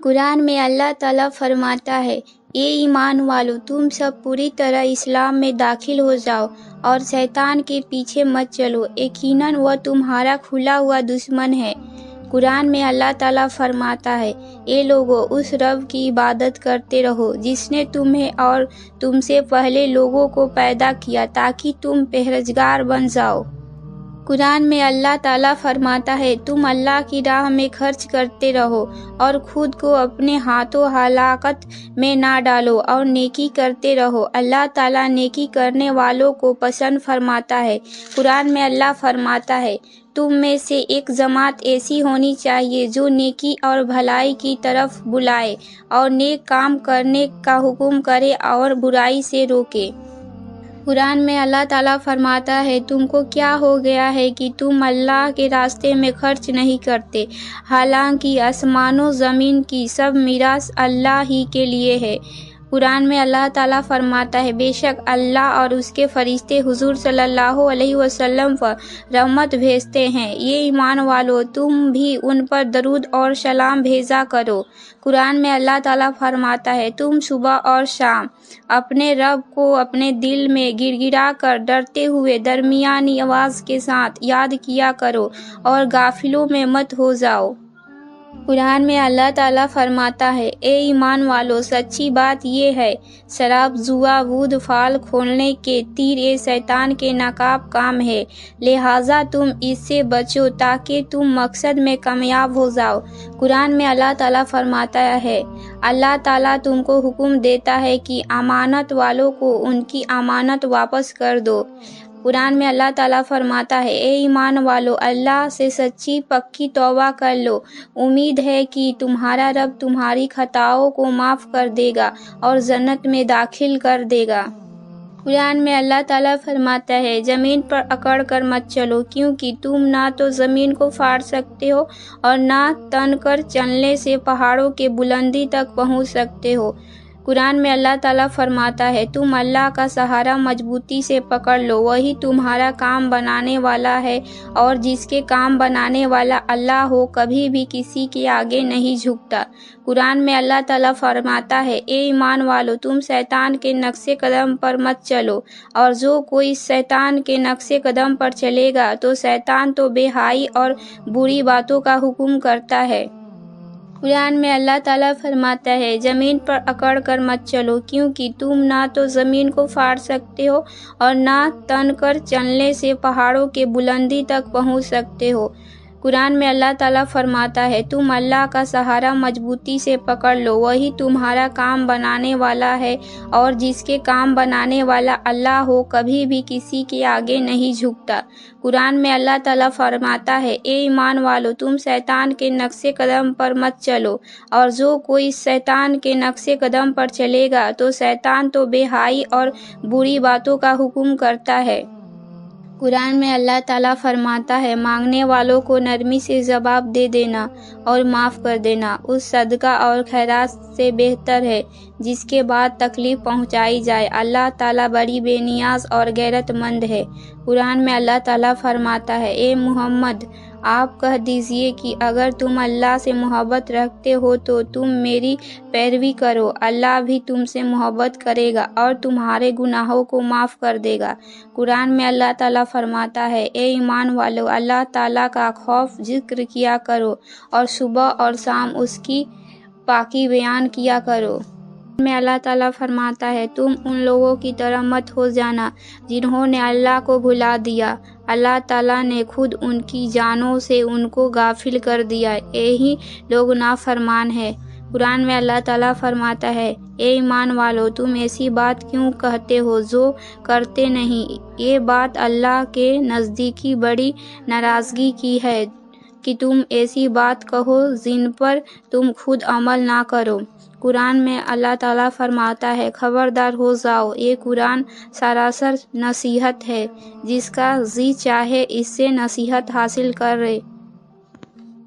قرآن میں اللہ تعالیٰ فرماتا ہے، اے ایمان والو، تم سب پوری طرح اسلام میں داخل ہو جاؤ اور شیطان کے پیچھے مت چلو، یقیناً وہ تمہارا کھلا ہوا دشمن ہے۔ قرآن میں اللہ تعالیٰ فرماتا ہے، اے لوگو، اس رب کی عبادت کرتے رہو جس نے تمہیں اور تم سے پہلے لوگوں کو پیدا کیا تاکہ تم پرہیزگار بن جاؤ۔ قرآن میں اللہ تعالیٰ فرماتا ہے، تم اللہ کی راہ میں خرچ کرتے رہو اور خود کو اپنے ہاتھوں ہلاکت میں نہ ڈالو اور نیکی کرتے رہو، اللہ تعالیٰ نیکی کرنے والوں کو پسند فرماتا ہے۔ قرآن میں اللہ فرماتا ہے، تم میں سے ایک جماعت ایسی ہونی چاہیے جو نیکی اور بھلائی کی طرف بلائے اور نیک کام کرنے کا حکم کرے اور برائی سے روکے۔ قرآن میں اللہ تعالیٰ فرماتا ہے، تم کو کیا ہو گیا ہے کہ تم اللہ کے راستے میں خرچ نہیں کرتے، حالانکہ آسمان و زمین کی سب میراث اللہ ہی کے لیے ہے۔ قرآن میں اللہ تعالیٰ فرماتا ہے، بے شک اللہ اور اس کے فرشتے حضور صلی اللہ علیہ وسلم پر رحمت بھیجتے ہیں، یہ ایمان والو تم بھی ان پر درود اور سلام بھیجا کرو۔ قرآن میں اللہ تعالیٰ فرماتا ہے، تم صبح اور شام اپنے رب کو اپنے دل میں گڑ گڑا کر ڈرتے ہوئے درمیانی آواز کے ساتھ یاد کیا کرو اور غافلوں میں مت ہو جاؤ۔ قرآن میں اللہ تعالیٰ فرماتا ہے، اے ایمان والو، سچی بات یہ ہے، شراب، جوا، بود فال کھولنے کے تیر یہ شیطان کے ناکام کام ہے، لہٰذا تم اس سے بچو تاکہ تم مقصد میں کامیاب ہو جاؤ۔ قرآن میں اللہ تعالیٰ فرماتا ہے، اللہ تعالیٰ تم کو حکم دیتا ہے کہ امانت والوں کو ان کی امانت واپس کر دو۔ قرآن میں اللہ تعالیٰ فرماتا ہے، اے ایمان والو، اللہ سے سچی پکی توبہ کر لو، امید ہے کہ تمہارا رب تمہاری خطاؤں کو معاف کر دے گا اور جنت میں داخل کر دے گا۔ قرآن میں اللہ تعالیٰ فرماتا ہے، زمین پر اکڑ کر مت چلو، کیونکہ تم نہ تو زمین کو پھاڑ سکتے ہو اور نہ تن کر چلنے سے پہاڑوں کے بلندی تک پہنچ سکتے ہو۔ قرآن میں اللہ تعالیٰ فرماتا ہے، تم اللہ کا سہارا مضبوطی سے پکڑ لو، وہی تمہارا کام بنانے والا ہے اور جس کے کام بنانے والا اللہ ہو کبھی بھی کسی کے آگے نہیں جھکتا۔ قرآن میں اللہ تعالیٰ فرماتا ہے، اے ایمان والو، تم شیطان کے نقش قدم پر مت چلو، اور جو کوئی شیطان کے نقش قدم پر چلے گا تو شیطان تو بے حیائی اور بری باتوں کا حکم کرتا ہے۔ قرآن میں اللہ تعالیٰ فرماتا ہے، زمین پر اکڑ کر مت چلو، کیونکہ تم نہ تو زمین کو پھاڑ سکتے ہو اور نہ تن کر چلنے سے پہاڑوں کے بلندی تک پہنچ سکتے ہو۔ قرآن میں اللہ تعالیٰ فرماتا ہے، تم اللہ کا سہارا مضبوطی سے پکڑ لو، وہی تمہارا کام بنانے والا ہے اور جس کے کام بنانے والا اللہ ہو کبھی بھی کسی کے آگے نہیں جھکتا۔ قرآن میں اللہ تعالیٰ فرماتا ہے، اے ایمان والو، تم شیطان کے نقش قدم پر مت چلو، اور جو کوئی شیطان کے نقش قدم پر چلے گا تو شیطان تو بے حیائی اور بری باتوں کا حکم کرتا ہے۔ قرآن میں اللہ تعالیٰ فرماتا ہے، مانگنے والوں کو نرمی سے جواب دے دینا اور معاف کر دینا اس صدقہ اور خیرات سے بہتر ہے جس کے بعد تکلیف پہنچائی جائے، اللہ تعالیٰ بڑی بے نیاز اور غیرت مند ہے۔ قرآن میں اللہ تعالیٰ فرماتا ہے، اے محمد، آپ کہہ دیجئے کہ اگر تم اللہ سے محبت رکھتے ہو تو تم میری پیروی کرو، اللہ بھی تم سے محبت کرے گا اور تمہارے گناہوں کو معاف کر دے گا۔ قرآن میں اللہ تعالیٰ فرماتا ہے، اے ایمان والو، اللہ تعالیٰ کا خوف ذکر کیا کرو اور صبح اور شام اس کی پاکی بیان کیا کرو۔ میں اللہ تعالیٰ فرماتا ہے، تم ان لوگوں کی طرح مت ہو جانا جنہوں نے اللہ کو بھلا دیا، اللہ تعالیٰ نے خود ان کی جانوں سے ان کو غافل کر دیا، یہی لوگ نافرمان ہیں۔ قرآن میں اللہ تعالیٰ فرماتا ہے، اے ایمان والو، تم ایسی بات کیوں کہتے ہو جو کرتے نہیں، یہ بات اللہ کے نزدیک بڑی ناراضگی کی ہے کہ تم ایسی بات کہو جن پر تم خود عمل نہ کرو۔ قرآن میں اللہ تعالیٰ فرماتا ہے، خبردار ہو جاؤ، یہ قرآن سراسر نصیحت ہے، جس کا جی چاہے اس سے نصیحت حاصل کرے۔